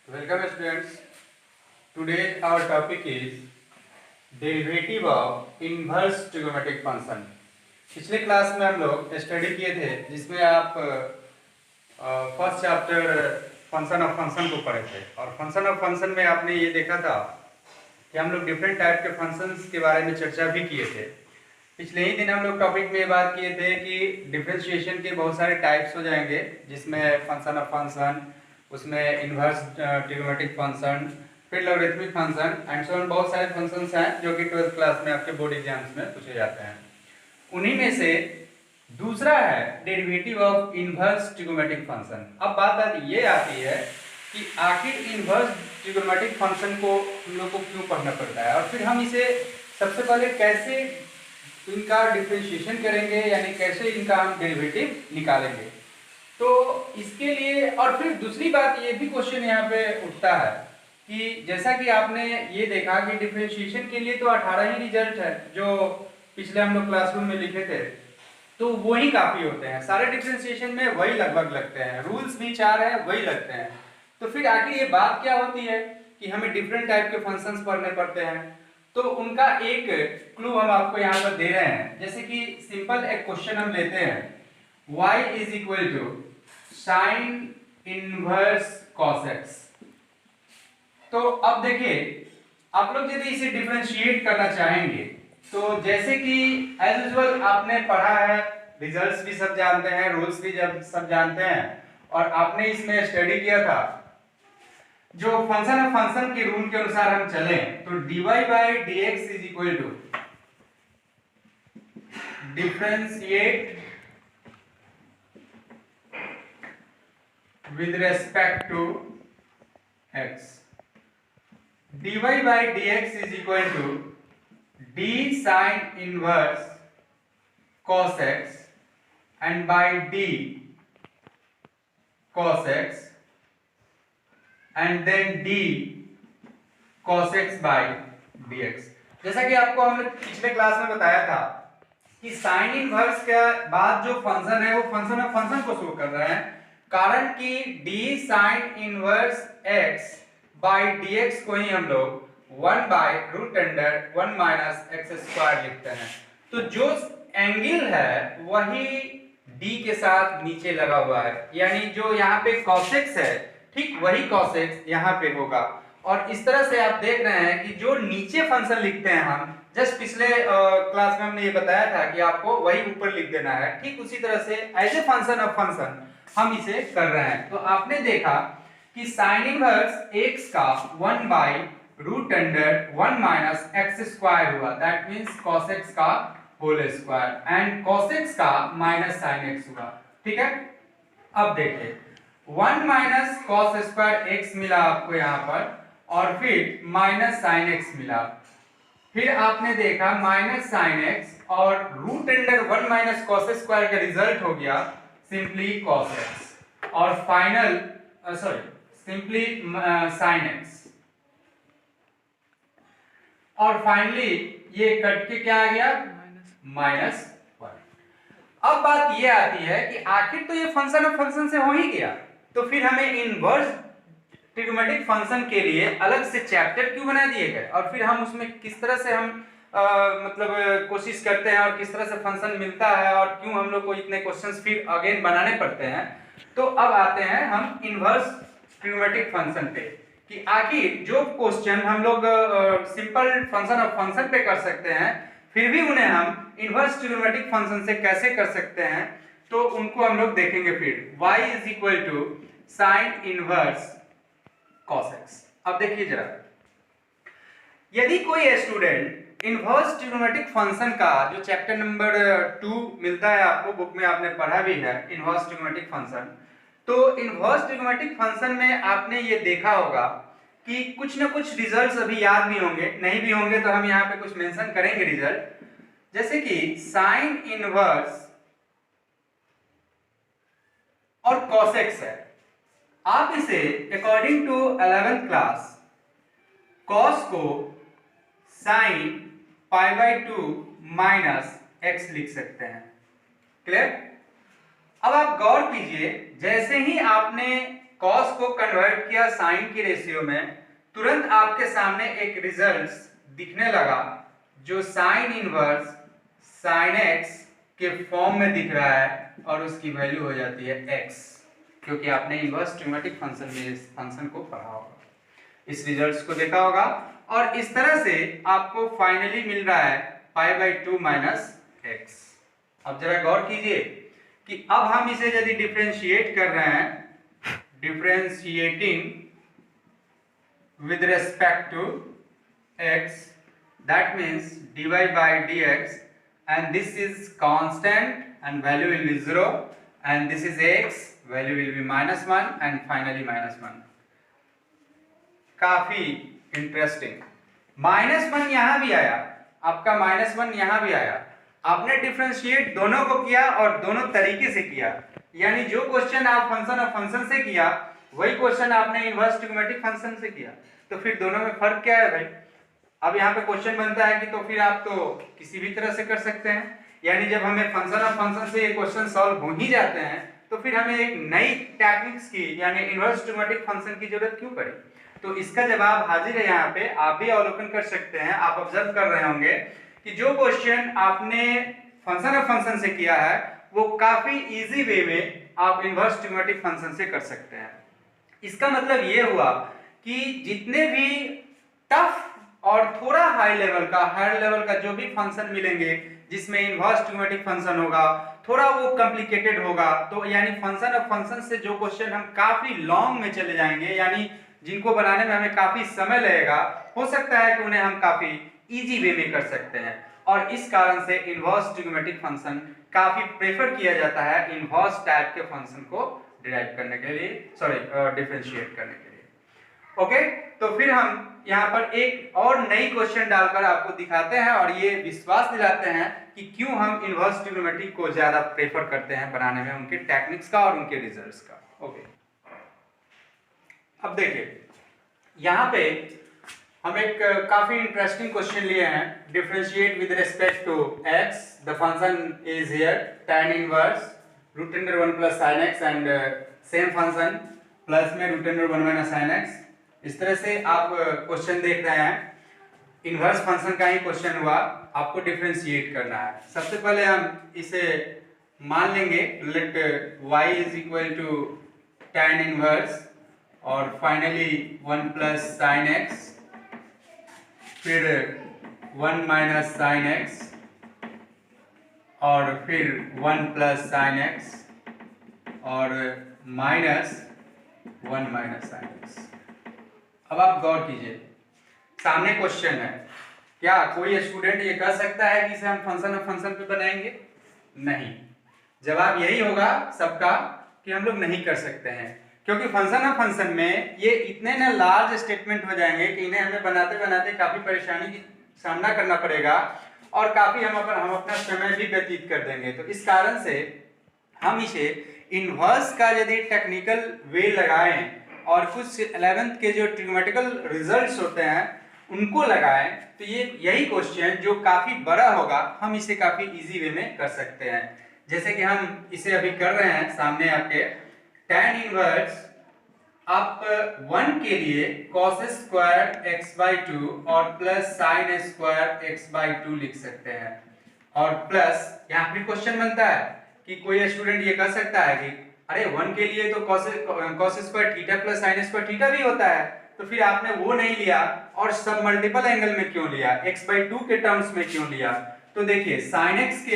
Welcome students. Today our topic is derivative of inverse trigonometric function. पिछले class में हम लोग स्टडी किए थे जिसमें आप first chapter function of function को पढ़े थे और फंक्शन ऑफ फंक्शन में आपने ये देखा था कि हम लोग डिफरेंट टाइप के फंक्शंस के बारे में चर्चा भी किए थे। पिछले ही दिन हम लोग टॉपिक में बात किए थे कि डिफरेंशिएशन के बहुत सारे टाइप्स हो जाएंगे जिसमें फंक्शन ऑफ फंक्शन, उसमें इनवर्स ट्रिगोनोमेट्रिक फंक्शन, फिर logarithmic function and so on. बहुत सारे फंक्शंस हैं जो कि 12th क्लास में आपके बोर्ड एग्जाम्स में पूछे जाते हैं। उन्हीं में से दूसरा है derivative of inverse trigonometric function. अब बात ये आती है कि आखिर इनवर्स ट्रिगोनोमेट्रिक फंक्शन को हम लोग को क्यों पढ़ना पड़ता है और फिर हम इसे सबसे पहले कैसे इनका डिफरेंशिएशन करेंगे, यानी कैसे इनका हम डेरिवेटिव निकालेंगे। तो इसके लिए और फिर दूसरी बात ये भी क्वेश्चन यहाँ पे उठता है कि जैसा कि आपने ये देखा कि डिफरेंशिएशन के लिए तो 18 ही रिजल्ट है जो पिछले हम लोग क्लासरूम में लिखे थे, तो वही काफी होते हैं। सारे डिफरेंशिएशन में वही लगभग लगते हैं, रूल्स भी 4 है वही लगते हैं। तो फिर आखिर ये बात क्या होती है कि हमें डिफरेंट टाइप के फंक्शंस पढ़ने पड़ते हैं। तो उनका एक क्लू हम आपको यहाँ पर दे रहे हैं। जैसे कि सिंपल एक क्वेश्चन हम लेते हैं, y is equal to sine inverse cos x। तो अब देखिए आप लोग यदि इसे डिफरेंशिएट करना चाहेंगे तो जैसे कि एज यूजुअल आपने पढ़ा है, रिजल्ट्स भी सब जानते हैं, रूल्स भी सब जानते हैं और आपने इसमें स्टडी किया था। जो फंक्शन ऑफ फंक्शन के रूल के अनुसार हम चलें तो dy by dx is equal to differentiate with respect to x। dy by dx is equal to d sin inverse cos x and by d cos x and then d cos x by dx। जैसा कि आपको हमने पिछले class में बताया था कि sine inverse के बाद जो फंक्शन है वो फंक्शन ऑफ फंक्शन को शो कर रहा है, कारण कि d sin inverse x by dx को ही हम लोग 1 by root under 1 minus x square लिखते हैं। तो जो एंगल है वही d के साथ नीचे लगा हुआ है, यानी जो यहाँ पे cos x है ठीक वही cos x यहाँ पे होगा। और इस तरह से आप देख रहे हैं कि जो नीचे फंक्शन लिखते हैं हम, जस्ट पिछले क्लास में हमने ये बताया था कि आपको वही ऊपर लिख देना है, ठीक उसी तरह से as a function of function हम इसे कर रहे हैं। तो आपने देखा कि साइन इनवर्स x का 1 by root under 1 minus x square हुआ, दैट मींस cos x का whole square and cos x का माइनस sin x हुआ। ठीक है, अब देखिए 1 माइनस cos स्क्वायर x मिला आपको यहाँ पर और फिर माइनस sin x मिला। फिर आपने देखा माइनस sin x और root under 1 minus cos square का रिजल्ट हो गया सिंपली cos x और फाइनल सिंपली sin x और फाइनली ये कट के क्या आ गया माइनस 1। अब बात ये आती है कि आखिर तो ये फंक्शन ऑफ फंक्शन से हो ही गया, तो फिर हमें इनवर्स ट्रिगोनोमेट्रिक फंक्शन के लिए अलग से चैप्टर क्यों बना दिए गए और फिर हम उसमें किस तरह से हम मतलब कोशिश करते हैं और किस तरह से फंक्शन मिलता है और क्यों हम लोग को इतने क्वेश्चंस फिर अगेन बनाने पड़ते हैं। तो अब आते हैं हम इनवर्स ट्रिगोनोमेट्रिक फंक्शन पे कि आखिर जो क्वेश्चन हम लोग सिंपल फंक्शन ऑफ फंक्शन पे कर सकते हैं फिर भी उन्हें हम इनवर्स ट्रिगोनोमेट्रिक फंक्शन से कैसे कर सकते हैं, तो उनको हम लोग देखेंगे। फिर y is equal to sine inverse cos x। अब देखिए जरा, यदि कोई स्टूडेंट इनवर्स ट्रिगोनोमेट्रिक फंक्शन का जो चैप्टर नंबर 2 मिलता है आपको, बुक में आपने पढ़ा भी है इनवर्स ट्रिगोनोमेट्रिक फंक्शन, तो इनवर्स ट्रिगोनोमेट्रिक फंक्शन में आपने ये देखा होगा कि कुछ ना कुछ रिजल्ट्स अभी याद भी होंगे, नहीं भी होंगे तो हम यहाँ पे कुछ मेंशन करेंगे रिजल्ट। जैसे कि साइन इनवर्स और cos x है, आप इसे according to 11th class cos को sin pi by 2 minus x लिख सकते हैं। क्लियर? अब आप गौर कीजिए, जैसे ही आपने कॉस को कन्वर्ट किया साइन की रेशियो में, तुरंत आपके सामने एक रिजल्ट दिखने लगा जो साइन इनवर्स साइन एक्स के फॉर्म में दिख रहा है और उसकी वैल्यू हो जाती है x, क्योंकि आपने इनवर्स ट्रिग्नोमेट्रिक फंक्शन में इस फंक्शन को पढ़ा होगा, इस रिजल्ट्स को देखा होगा। और इस तरह से आपको फाइनली मिल रहा है π/2 माइनस x। अब जरा गौर कीजिए कि अब हम इसे यदि डिफरेंशिएट कर रहे हैं, differentiating with respect to x, that means dy by dx, and this is constant and value will be 0, and this is x, value will be -1 and finally -1। काफी इंटरेस्टिंग। -1 यहां भी आया, आपका -1 यहां भी आया। आपने डिफरेंशिएट दोनों को किया और दोनों तरीके से किया, यानी जो क्वेश्चन आप फंक्शन ऑफ फंक्शन से किया वही क्वेश्चन आपने इनवर्स ट्रिग्नोमेट्रिक फंक्शन से किया। तो फिर दोनों में फर्क क्या है भाई? अब यहाँ पे क्वेश्चन बनता है कि तो फिर आप तो किसी भी तरह से कर सकते हैं, यानी जब हमें फंक्शन ऑफ फंक्शन से ये क्वेश्चन सॉल्व हो ही जाते हैं तो फिर हमें एक नई टेक्निक्स की यानी इनवर्स ट्रिग्नोमेट्रिक फंक्शन की जरूरत क्यों पड़ी? तो इसका जवाब हाजिर है यहाँ पे, आप भी अवलोकन कर सकते हैं। आप ऑब्जर्व कर रहे होंगे कि जो क्वेश्चन आपने फंक्शन ऑफ फंक्शन से किया है वो काफी इजी वे में आप इनवर्स ट्रिग्नोमेट्रिक फंक्शन से कर सकते हैं। इसका मतलब ये हुआ कि जितने भी टफ और थोड़ा हाई लेवल का जो भी फंक्शन मिलेंगे जिसमें इनवर्स ट्रिग्नोमेट्रिक फंक्शन होगा, थोड़ा वो कॉम्प्लिकेटेड होगा, तो यानी फंक्शन ऑफ फंक्शन से जो क्वेश्चन हम काफी लॉन्ग में चले जाएंगे, यानी जिनको बनाने में हमें काफी समय लगेगा, हो सकता है कि उन्हें हम काफी इजी वे में कर सकते हैं। और इस कारण से इनवर्स ट्रिग्नोमेट्रिक फंक्शन काफी प्रेफर किया जाता है इनवर्स टाइप के फंक्शन को डिराइव करने के लिए, डिफरेंशिएट करने के लिए। ओके, तो फिर हम यहाँ पर एक और नई क्वेश्चन डालकर आपको दिखाते हैं और ये विश्वास दिलाते हैं कि क्यों हम इनवर्स ट्रिग्नोमेट्री को ज्यादा प्रेफर करते हैं बनाने में, उनके टेक्निक्स का और उनके रिजल्ट्स का। ओके, अब देखिए यहाँ पे हम एक काफी इंटरेस्टिंग क्वेश्चन लिए हैं। Differentiate with respect to x, the function is here tan inverse √1 plus sin x एंड सेम फंक्शन प्लस में √1 माइनस sin x। इस तरह से आप क्वेश्चन देख रहे हैं, इनवर्स फंक्शन का ही क्वेश्चन हुआ, आपको डिफरेंशिएट करना है। सबसे पहले हम इसे मान लेंगे, let y is equal to tan inverse और फाइनली 1 प्लस sin x, फिर 1 माइनस sin x और फिर 1 प्लस sin x और माइनस 1 माइनस sin x। अब आप गौर कीजिए, सामने क्वेश्चन है, क्या कोई स्टूडेंट ये कह सकता है कि इसे हम फंक्शन ऑफ फंक्शन पे बनाएंगे? नहीं। जवाब यही होगा सबका कि हम लोग नहीं कर सकते हैं, क्योंकि फंक्शन ऑफ फंक्शन में ये इतने ना लार्ज स्टेटमेंट हो जाएंगे कि इन्हें हमें बनाते बनाते काफी परेशानी की सामना करना पड़ेगा और काफी हम अपना समय भी व्यतीत कर देंगे। तो इस कारण से हम इसे इनवर्स का यदि टेक्निकल वे लगाएं और कुछ 11th के जो ट्रिग्नोमेट्रिकल रिजल्ट्स होते हैं उनको लगाएं, तो ये यही क्वेश्चन जो काफी बड़ा होगा हम इसे काफी इजी वे में कर सकते हैं। जैसे कि हम इसे अभी कर रहे हैं सामने आपके, tan इनवर्स आप 1 के लिए cos स्क्वायर x/2 और प्लस sin स्क्वायर x/2 लिख सकते हैं। और प्लस यहाँ पे क्वेश्चन बनता है कि कोई स्टूडेंट ये कह सकता है कि अरे 1 के लिए तो cos square theta plus sin square theta भी होता है, तो फिर आपने वो नहीं लिया और सब मल्टीपल एंगल में क्यों लिया, x/2 के टर्म्स में क्यों लिया? तो देखिए sin x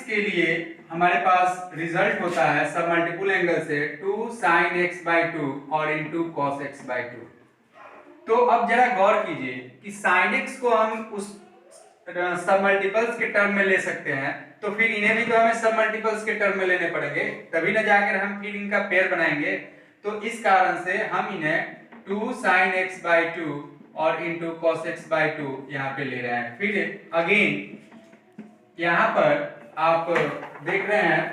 के लिए हमारे पास रिजल्ट होता है सब मल्टीपल एंगल से 2 sin x/2 और इनटू cos x/2। तो अब जरा गौर कीजिए कि sin x को हम उस सब मल्टीपल्स के टर्म में ले सकते हैं, तो फिर इन्हें भी तो हमें सब मल्टीपल्स के टर्म में लेने पड़ेंगे, तभी ना जाकर हम फिर इनका पेयर बनाएंगे। तो इस कारण से हम इन्हें 2 sin x/2 और इनटू cos x/2 यहाँ पे ले रहे हैं। फिर अगेन यहाँ पर आप देख रहे हैं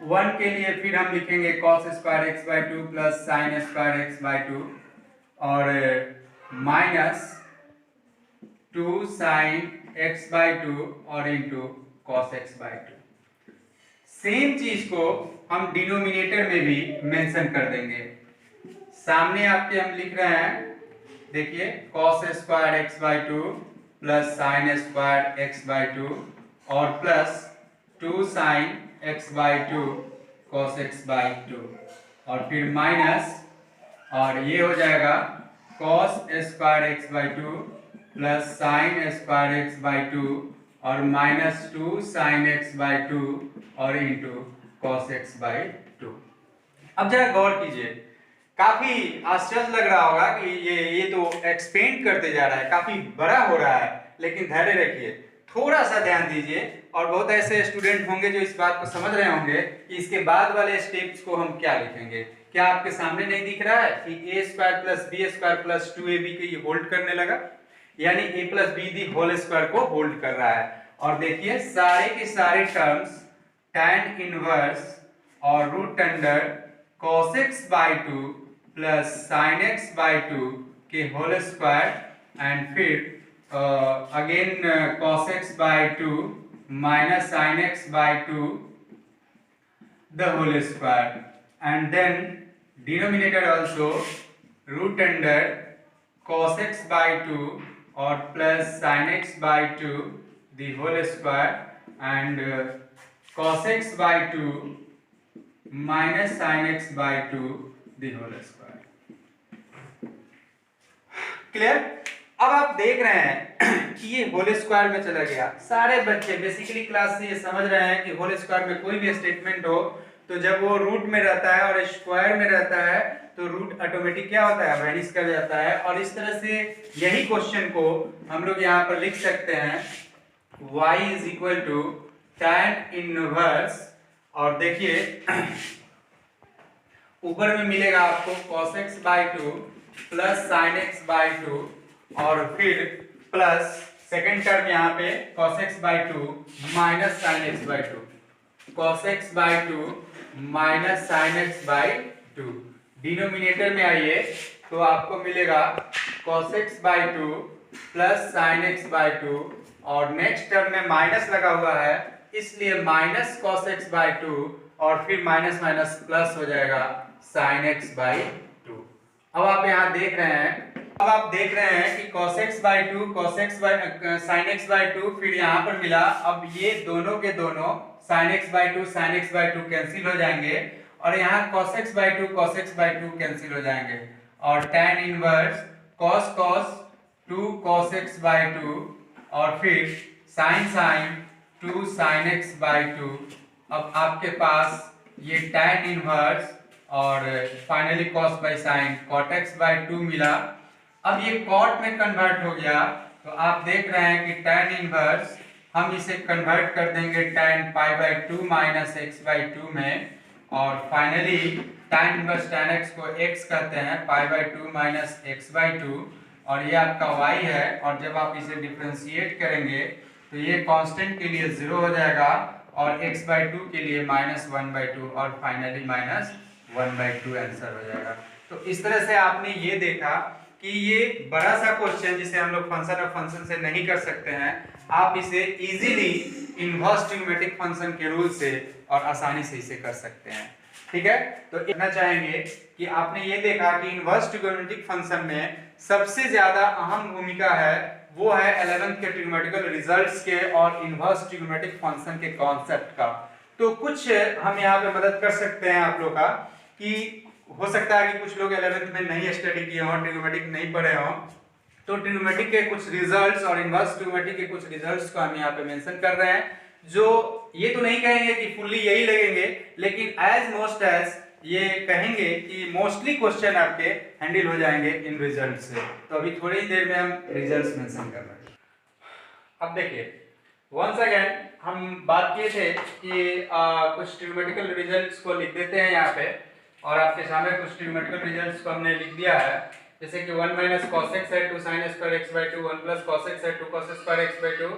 1 के लिए फिर हम लिखेंगे cos square x/2 plus sin square x/2 और माइनस 2 sin x/2 और इनटू cos x/2। सेम चीज को हम डिनोमिनेटर में भी मेंशन कर देंगे। सामने आपके हम लिख रहे हैं, देखिए cos square x by two plus sine square x by two और plus 2 sine x by two cos x by two और फिर माइनस, और ये हो जाएगा cos square x by two plus sine square x by two और minus 2 sine x by two और into cos x by two. अब जरा गौर कीजिए, काफी आश्चर्य लग रहा होगा कि ये तो एक्सपेंड करते जा रहा है, काफी बड़ा हो रहा है, लेकिन धैर्य रखिए, थोड़ा सा ध्यान दीजिए। और बहुत ऐसे स्टूडेंट होंगे जो इस बात को समझ रहे होंगे कि इसके बाद वाले स्टेप्स को हम क्या लिखेंगे। क्या आपके सामने नहीं दिख रहा है कि a square plus b square plus 2ab को ये होल्ड करने लगा, यानी a plus b the whole square को होल्ड कर रहा है। और देखिए सारे के सारे टर्म्स tan इनवर्स और root under cos x by two plus sine x by two के होल स्क्वायर एंड फिर again cos x by two minus sine x by two the whole square and then denominator also root under cos x by two और plus sine x by two the whole square and cos x by two minus sine x by two the whole square. Clear? अब आप देख रहे हैं कि ये whole square में चला गया। सारे बच्चे बेसिकली क्लास से ये समझ रहे हैं कि होल स्क्वायर में कोई भी स्टेटमेंट हो तो जब वो रूट में रहता है और स्क्वायर में रहता है तो रूट ऑटोमेटिक क्या होता है, वैनिश कर जाता है। और इस तरह से यही क्वेश्चन को हम लोग यहाँ पर लिख सकते हैं y is equal to tan inverse, और देखिए ऊपर में मिलेगा आपको cos x by two plus sine x by two और फिर प्लस सेकेंड टर्म यहाँ पे cos x by two minus sine x by two, cos x by two minus sine x by two. Denominator में आइए तो आपको मिलेगा cos x by two plus sine x by two और next term में minus लगा हुआ है इसलिए minus cos x by two और फिर माइनस माइनस प्लस हो जाएगा sin x बाई टू। अब आप यहाँ देख रहे हैं, अब आप देख रहे हैं कि cos x by two cos x by sin x by to फिर यहाँ पर मिला। अब ये दोनों के दोनों sin x by to sin x by to cancel हो जाएंगे और यहाँ cos x by two cos x by to cancel हो जाएंगे और tan inverse cos cos 2 cos x by two और फिर sin sin 2 sin x by two. अब आपके पास ये tan इनवर्स और finally cos by sine cot x by to मिला। अब ये cot में कन्वर्ट हो गया तो आप देख रहे हैं कि tan इनवर्स हम इसे कन्वर्ट कर देंगे tan pi by two minus x by to में और finally tan inverse tan x को x कहते हैं pi by two minus x by two और ये आपका y है। और जब आप इसे डिफरेंशिएट करेंगे तो ये कांस्टेंट के लिए 0 हो जाएगा और x बाई टू के लिए माइनस वन बाई टू और finally minus one by two answer हो जाएगा। तो इस तरह से आपने ये देखा कि ये बड़ा सा क्वेश्चन जिसे हम लोग फंक्शन और फंक्शन से नहीं कर सकते हैं, आप इसे इजीली इनवर्स ट्रिग्नोमेट्रिक फंक्शन के रूल से और आसानी से इसे कर सकते हैं। ठीक है, तो कहना चाहेंगे कि आपने ये देखा कि इनवर्स ट्रिग्नोमेट्रिक फंक्शन में सबसे ज्यादा अहम भूमिका है वो है 11th के ट्रिग्नोमेट्रिकल रिजल्ट्स के और इनवर्स ट्रिग्नोमेट्रिक फंक्शन के कॉन्सेप्ट का। तो कुछ हम यहाँ पे मदद कर सकते हैं आप लोग का कि हो सकता है कि कुछ लोग 11th में नहीं स्टडी किए हों, ट्रिग्नोमेट्रिक नहीं पढ़े हों, तो ट्रिग्नोमेट्रिक के कुछ रिजल्ट्स और इनवर्स ट्रिग्नोमेट्रिक के कुछ रिजल्ट्स को हम यहाँ पे मेंशन कर रहे हैं, जो ये तो नहीं कहेंगे कि फुल्ली यही लगेंगे, लेकिन एज मोस्ट एज ये कहेंगे कि मोस्टली क्वेश्चन आपके हैंडल हो जाएंगे इन रिजल्ट से। तो अभी थोड़ी ही देर में हम रिजल्ट्स मेंशन कर रहे हैं। अब देखिए वंस अगेन हम बात किए थे कि कुछ ट्रिग्नोमेट्रिकल रिजल्ट्स को लिख देते हैं यहाँ पे और आपके सामने कुछ ट्रिग्नोमेट्रिकल रिजल्ट्स को हमने लिख दिया है, जैसे कि 1 माइनस cos x है 2 sin square x by to, 1 plus cos x है 2 cos square x by to,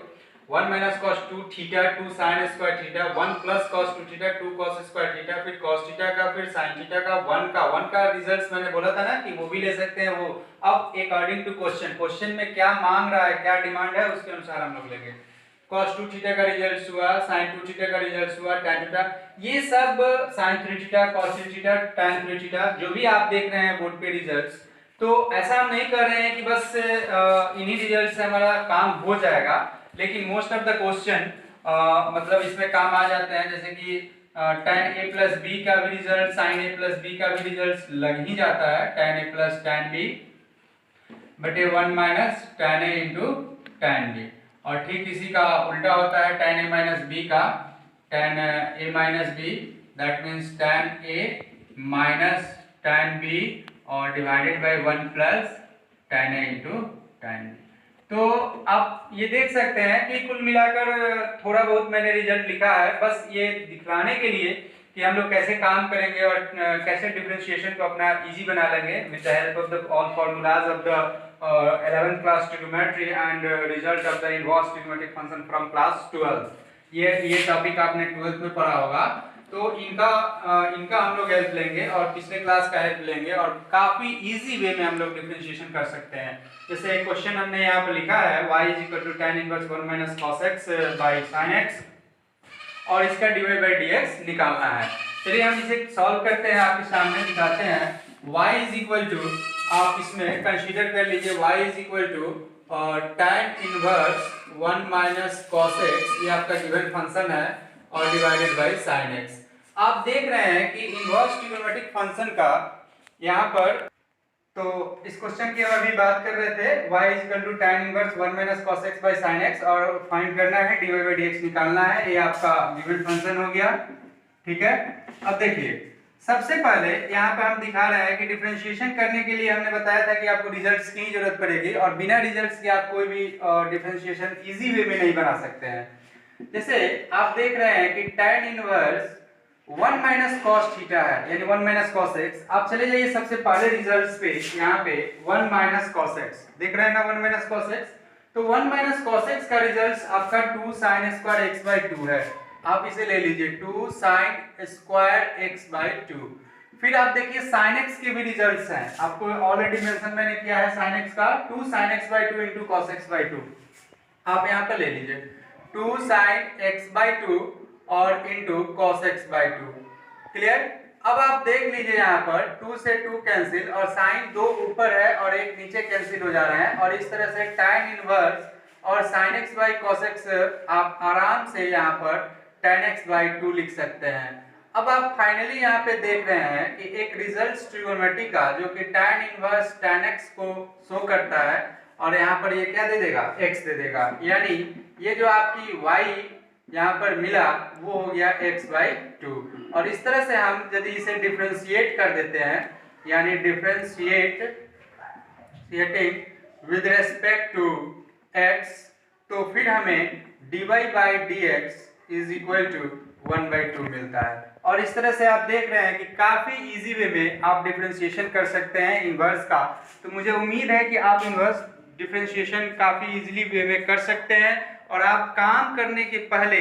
1 minus cos 2 theta 2 sin square theta, 1 plus cos 2 theta 2 cos square theta, फिर cos थीटा का फिर sin थीटा का 1 का results मैंने बोला था ना कि वो भी ले सकते हैं वो। अब अकॉर्डिंग टू क्वेश्चन में क्या मांग रहा है, क्या डिमांड है, उसके अनुसार हम लोग लेंगे। cos 2 थीटा का रिजल्ट हुआ, sin 2 थीटा का रिजल्ट हुआ, tan थीटा, ये सब sin 3 theta, cos 3 theta, tan 3 theta जो भी आप देख रहे हैं बोर्ड पे रिजल्ट्स, तो ऐसा हम नहीं कर रहे हैं कि बस इन्हीं रिजल्ट से हमारा काम हो जाएगा, लेकिन मोस्ट ऑफ द क्वेश्चन मतलब इसमें काम आ जाते हैं, जैसे कि tan a प्लस बी का भी result, sin a plus B का भी रिजल्ट लग ही जाता है, tan a plus tan b बटे 1 minus tan a into tan b। और ठीक इसी का उल्टा होता है tan a माइनस b का tan a minus b, that means tan a minus tan b और divided by 1 plus tan a into tan b। तो आप ये देख सकते हैं कि कुल मिलाकर थोड़ा बहुत मैंने रिजल्ट लिखा है, बस ये दिखलाने के लिए कि हम लोग कैसे काम करेंगे और कैसे डिफरेंशिएशन को अपना इजी बना लेंगे with the help of the all formulas of the 11th class trigonometry and result of the inverse trigonometric function from class 12। ये टॉपिक आपने 12th में पढ़ा होगा, तो इनका हम लोग हेल्प लेंगे और पिछले क्लास का हेल्प लेंगे और काफी इजी वे में हम लोग डिफरेंशिएशन कर सकते हैं। जैसे एक क्वेश्चन हमने यहाँ पर लिखा है y = tan inverse 1 minus cos x by sin x और इसका dy बाई dx निकालना है। चलिए हम इसे सॉल्व करते हैं, आपके सामने दिखाते हैं। y आप इसमें कंसीडर कर लीजिए y tan inverse 1 minus cos x, ये आपका गिवन फंक्शन है और डिवाइडेड बाय sin x। आप देख रहे हैं कि इनवर्स ट्रिग्नोमेट्रिक फंक्शन का यहाँ पर, तो इस क्वेश्चन की हम अभी बात कर रहे थे y tan inverse 1 minus cos x by sin x और फाइंड करना है, dy बाय dx निकालना है, ये आपका गिवन फंक्शन हो गया। ठीक है, अब देखिए सबसे पहले यहाँ पे हम दिखा रहे हैं कि डिफरेंशिएशन करने के लिए हमने बताया था कि आपको रिजल्ट्स की जरूरत पड़ेगी और बिना रिजल्ट्स के आप कोई भी डिफरेंशिएशन इजी वे में नहीं बना सकते हैं। जैसे आप देख रहे हैं कि tan inverse 1 minus cos theta है, यानी 1 माइनस cos x। आप चले जाइए सबसे पहले रिजल्ट्स पे, यहाँ पे 1 माइनस cos x देख रहे हैं ना, 1 माइनस cos x, तो 1 माइनस cos x का रिजल्ट आपका 2 sin स्क्वायर x बाई 2 है। आप इसे ले लीजिए 2 sin स्क्वायर x बाई 2। फिर आप देखिए sin x के भी रिजल्ट्स हैं, आपको ऑलरेडी मेंशन मैंने किया है sin x का 2 sin x by 2 into cos x by 2। आप यहाँ पे ले लीजिए 2 sin x बाई 2 और into cos x by 2। Clear? अब आप देख लीजिए यहाँ पर 2 से 2 कैंसिल और साइन 2 ऊपर है और एक नीचे कैंसिल हो जा रहे हैं और इस तरह से tan इनवर्स और sin x by cos x आप आराम से यहाँ पर tan x बाई 2 लिख सकते हैं। अब आप फाइनली यहाँ पे देख रहे हैं कि एक रिजल्ट ट्रिगोनोमेट्री का जो कि tan इनवर्स tan x को शो करता है और यहाँ पर ये क्या दे देगा, x दे देगा, यानी ये जो आपकी y यहाँ पर मिला वो हो गया x बाई 2। और इस तरह से हम यदि इसे डिफरेंशिएट कर देते हैं, यानी differentiating with respect to x, तो फिर हमें dy by dx is equal to 1 by 2 मिलता है। और इस तरह से आप देख रहे हैं कि काफी इजी वे में आप डिफरेंशिएशन कर सकते हैं इनवर्स का। तो मुझे उम्मीद है कि आप इनवर्स डिफरेंशिएशन काफी इजीली वे में कर सकते हैं और आप काम करने के पहले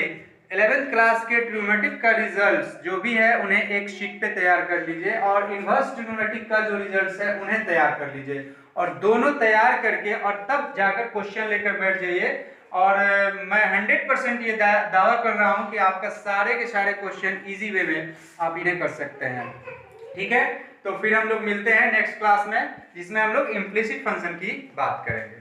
11th क्लास के ट्रिग्नोमेट्रिक का रिजल्ट्स जो भी है उन्हें एक शीट पे तैयार कर लीजिए और इनवर्स ट्रिग्नोमेट्रिक का जो रिजल्ट्स है उन्हें तैयार कर लीजिए और दोनों तैयार करके और तब जाकर क्वेश्चन लेकर बैठ जाइए। और मैं 100% ये दावा कर रहा हूं कि आपका सारे के सारे क्वेश्चन इजी वे में आप इन्हें कर सकते हैं। ठीक है, तो फिर हम लोग मिलते हैं नेक्स्ट क्लास में जिसमें हम लोग इम्प्लिसिट फंक्शन की बात करेंगे।